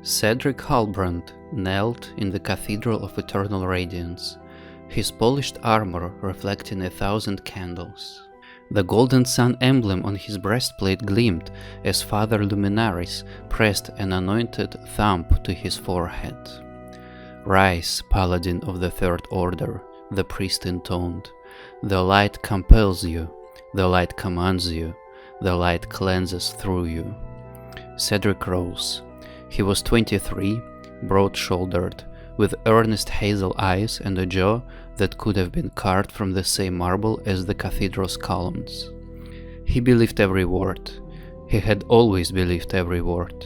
Cedric Halbrand knelt in the Cathedral of Eternal Radiance, his polished armor reflecting 1,000 candles. The golden sun emblem on his breastplate gleamed as Father Luminaris pressed an anointed thumb to his forehead. "Rise, Paladin of the Third Order," the priest intoned. "The light compels you, the light commands you, the light cleanses through you." Cedric rose. He was 23, broad-shouldered, with earnest hazel eyes and a jaw that could have been carved from the same marble as the cathedral's columns. He believed every word. He had always believed every word.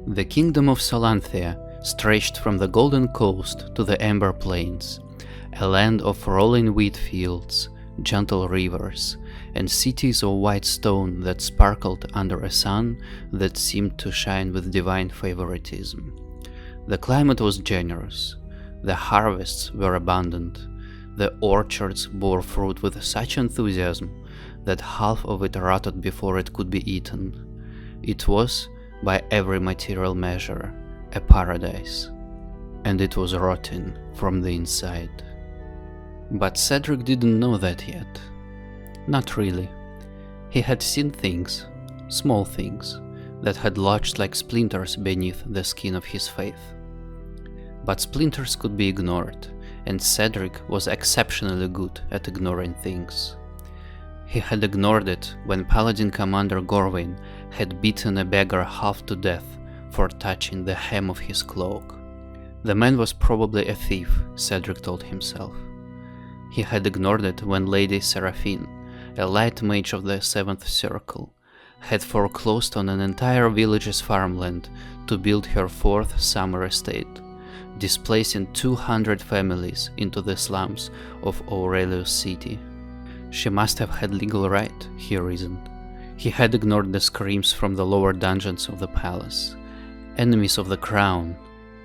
The kingdom of Solanthea stretched from the Golden Coast to the Ember Plains, a land of rolling wheat fields, gentle rivers, and cities of white stone that sparkled under a sun that seemed to shine with divine favoritism. The climate was generous, the harvests were abundant, the orchards bore fruit with such enthusiasm that half of it rotted before it could be eaten. It was, by every material measure, a paradise, and it was rotting from the inside. But Cedric didn't know that yet. Not really. He had seen things, small things, that had lodged like splinters beneath the skin of his faith. But splinters could be ignored, and Cedric was exceptionally good at ignoring things. He had ignored it when Paladin Commander Gorwyn had beaten a beggar half to death for touching the hem of his cloak. The man was probably a thief, Cedric told himself. He had ignored it when Lady Seraphine, a light mage of the Seventh Circle, had foreclosed on an entire village's farmland to build her fourth summer estate, displacing 200 families into the slums of Aurelius City. She must have had legal right, he reasoned. He had ignored the screams from the lower dungeons of the palace, enemies of the crown,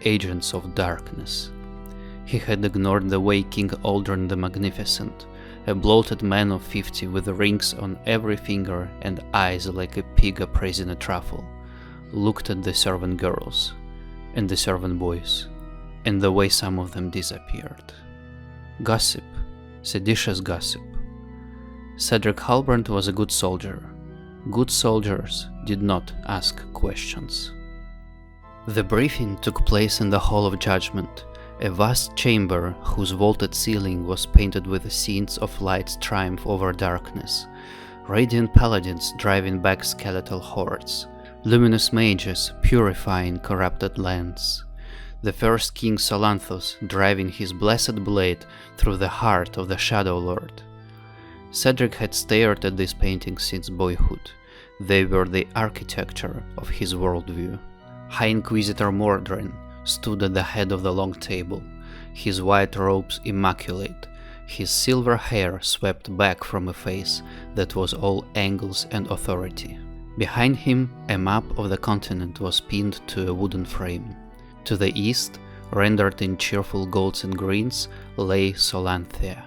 agents of darkness. He had ignored the way King Aldrin the Magnificent, a bloated man of 50 with rings on every finger and eyes like a pig appraising a truffle, looked at the servant girls and the servant boys, and the way some of them disappeared. Gossip, seditious gossip. Cedric Halbrand was a good soldier. Good soldiers did not ask questions. The briefing took place in the Hall of Judgment, a vast chamber whose vaulted ceiling was painted with scenes of light's triumph over darkness, radiant paladins driving back skeletal hordes, luminous mages purifying corrupted lands, the first King Solanthus driving his blessed blade through the heart of the Shadow Lord. Cedric had stared at these paintings since boyhood. They were the architecture of his worldview. High Inquisitor Mordrin stood at the head of the long table, his white robes immaculate, his silver hair swept back from a face that was all angles and authority. Behind him, a map of the continent was pinned to a wooden frame. To the east, rendered in cheerful golds and greens, lay Solanthea.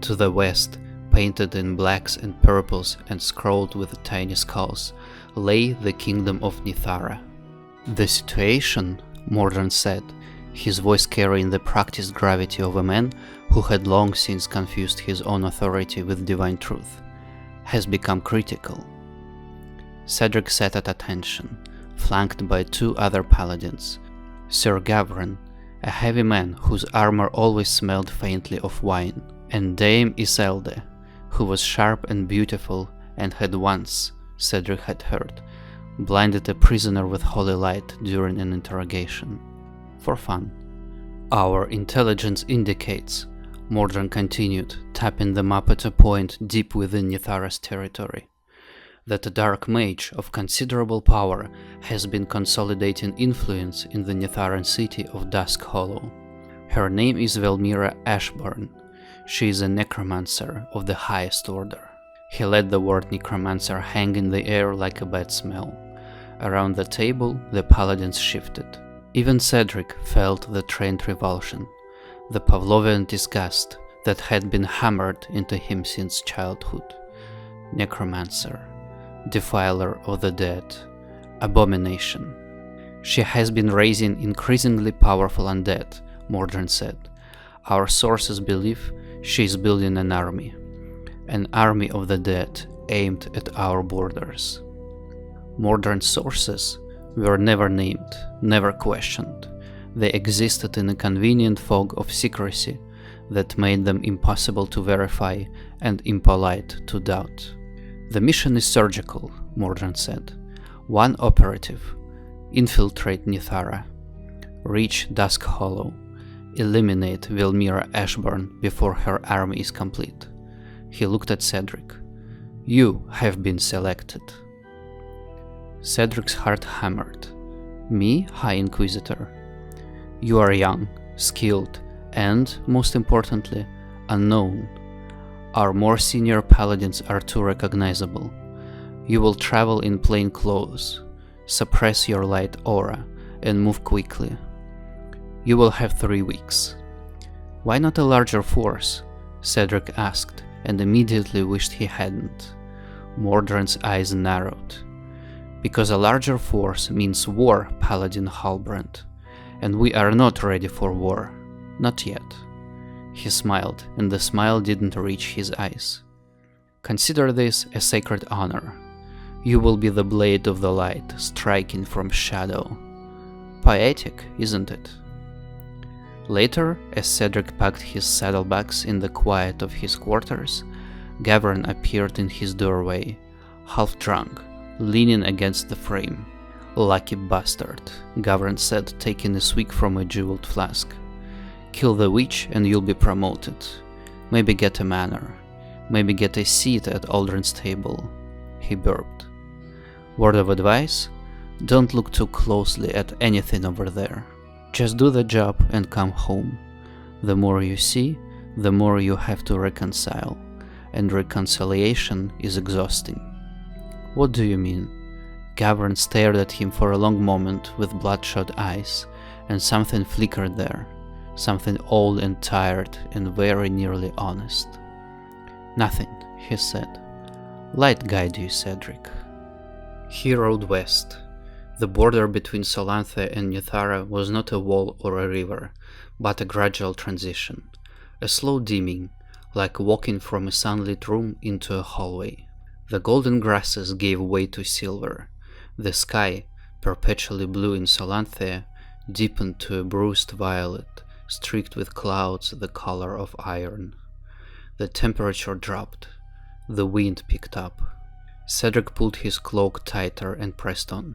To the west, painted in blacks and purples and scrolled with tiny skulls, lay the kingdom of Nethara. "The situation," Mordran said, his voice carrying the practiced gravity of a man who had long since confused his own authority with divine truth, "has become critical." Cedric sat at attention, flanked by two other paladins, Sir Gavran, a heavy man whose armor always smelled faintly of wine, and Dame Iselde, who was sharp and beautiful and had once, Cedric had heard, blinded a prisoner with holy light during an interrogation. For fun. "Our intelligence indicates," Mordran continued, tapping the map at a point deep within Nethara's territory, "that a dark mage of considerable power has been consolidating influence in the Netharan city of Dusk Hollow. Her name is Velmira Ashburn. She is a necromancer of the highest order." He let the word necromancer hang in the air like a bad smell. Around the table, the paladins shifted. Even Cedric felt the trained revulsion, the Pavlovian disgust that had been hammered into him since childhood. Necromancer, defiler of the dead, abomination. She has been raising increasingly powerful undead, Mordred said. Our sources believe she is building an army of the dead aimed at our borders. Mordred's sources were never named, never questioned. They existed in a convenient fog of secrecy that made them impossible to verify and impolite to doubt. The mission is surgical, Mordred said. One operative: infiltrate Nethara, reach Dusk Hollow, eliminate Vilmira Ashburn before her army is complete. He looked at Cedric. You have been selected. Cedric's heart hammered. Me, High Inquisitor? You are young, skilled, and, most importantly, unknown. Our more senior paladins are too recognizable. You will travel in plain clothes, suppress your light aura, and move quickly. You will have 3 weeks. Why not a larger force? Cedric asked, and immediately wished he hadn't. Mordred's eyes narrowed. Because a larger force means war, Paladin Halbrand, and we are not ready for war. Not yet. He smiled, and the smile didn't reach his eyes. Consider this a sacred honor. You will be the blade of the light, striking from shadow. Poetic, isn't it? Later, as Cedric packed his saddlebags in the quiet of his quarters, Gavin appeared in his doorway, half drunk, leaning against the frame. Lucky bastard, Gavin said, taking a swig from a jeweled flask. Kill the witch and you'll be promoted. Maybe get a manor. Maybe get a seat at Aldrin's table. He burped. Word of advice? Don't look too closely at anything over there. Just do the job and come home. The more you see, the more you have to reconcile, and reconciliation is exhausting. What do you mean? Gavin stared at him for a long moment with bloodshot eyes, and something flickered there, something old and tired and very nearly honest. Nothing, he said. Light guide you, Cedric. He rode west. The border between Solanthea and Nethara was not a wall or a river, but a gradual transition, a slow dimming, like walking from a sunlit room into a hallway. The golden grasses gave way to silver. The sky, perpetually blue in Solanthea, deepened to a bruised violet, streaked with clouds the color of iron. The temperature dropped. The wind picked up. Cedric pulled his cloak tighter and pressed on.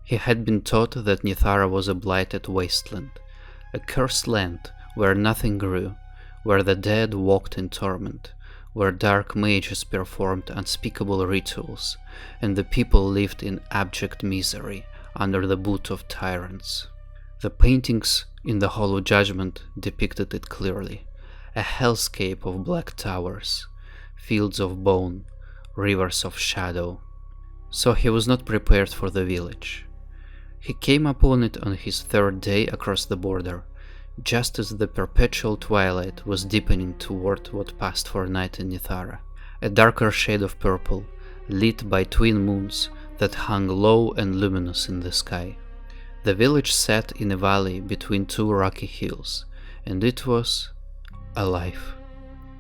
He had been taught that Nethara was a blighted wasteland, a cursed land where nothing grew, where the dead walked in torment, where dark mages performed unspeakable rituals, and the people lived in abject misery under the boot of tyrants. The paintings in the Hollow Judgment depicted it clearly, a hellscape of black towers, fields of bone, rivers of shadow. So he was not prepared for the village. He came upon it on his 3rd day across the border, just as the perpetual twilight was deepening toward what passed for night in Nethara, a darker shade of purple, lit by twin moons that hung low and luminous in the sky. The village sat in a valley between 2 rocky hills, and it was alive.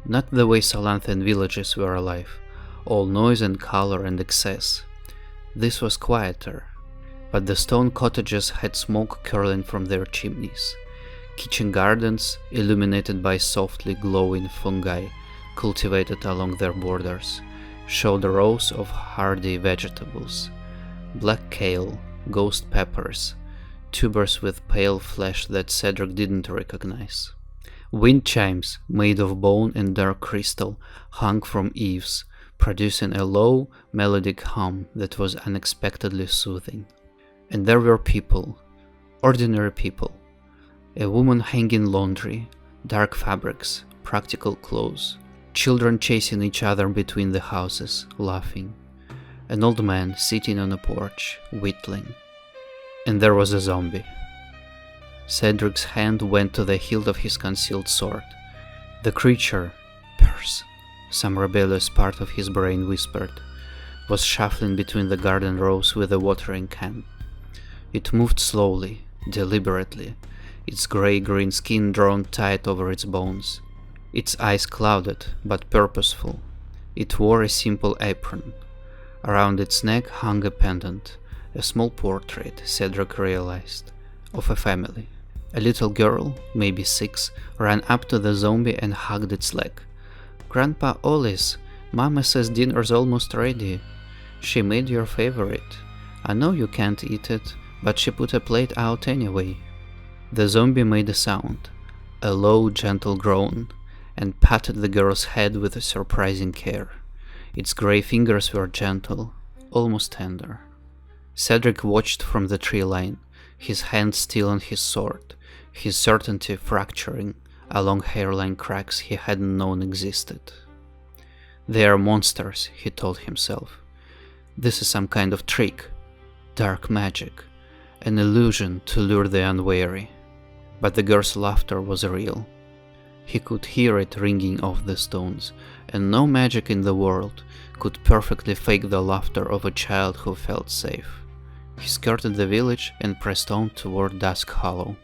Not the way Solanthian villages were alive, all noise and color and excess. This was quieter, but the stone cottages had smoke curling from their chimneys. Kitchen gardens, illuminated by softly glowing fungi cultivated along their borders, showed rows of hardy vegetables: black kale, ghost peppers, tubers with pale flesh that Cedric didn't recognize. Wind chimes, made of bone and dark crystal, hung from eaves, producing a low, melodic hum that was unexpectedly soothing. And there were people, ordinary people. A woman hanging laundry, dark fabrics, practical clothes, children chasing each other between the houses, laughing, an old man sitting on a porch, whittling. And there was a zombie. Cedric's hand went to the hilt of his concealed sword. The creature, person, some rebellious part of his brain whispered, was shuffling between the garden rows with a watering can. It moved slowly, deliberately, its grey-green skin drawn tight over its bones, its eyes clouded but purposeful. It wore a simple apron. Around its neck hung a pendant, a small portrait, Cedric realized, of a family. A little girl, maybe 6, ran up to the zombie and hugged its leg. "Grandpa Olis, Mama says dinner's almost ready. She made your favorite. I know you can't eat it, but she put a plate out anyway." The zombie made a sound, a low, gentle groan, and patted the girl's head with a surprising care. Its grey fingers were gentle, almost tender. Cedric watched from the tree line, his hand still on his sword, his certainty fracturing along hairline cracks he hadn't known existed. "They are monsters," he told himself. "This is some kind of trick, dark magic, an illusion to lure the unwary." But the girl's laughter was real. He could hear it ringing off the stones, and no magic in the world could perfectly fake the laughter of a child who felt safe. He skirted the village and pressed on toward Dusk Hollow.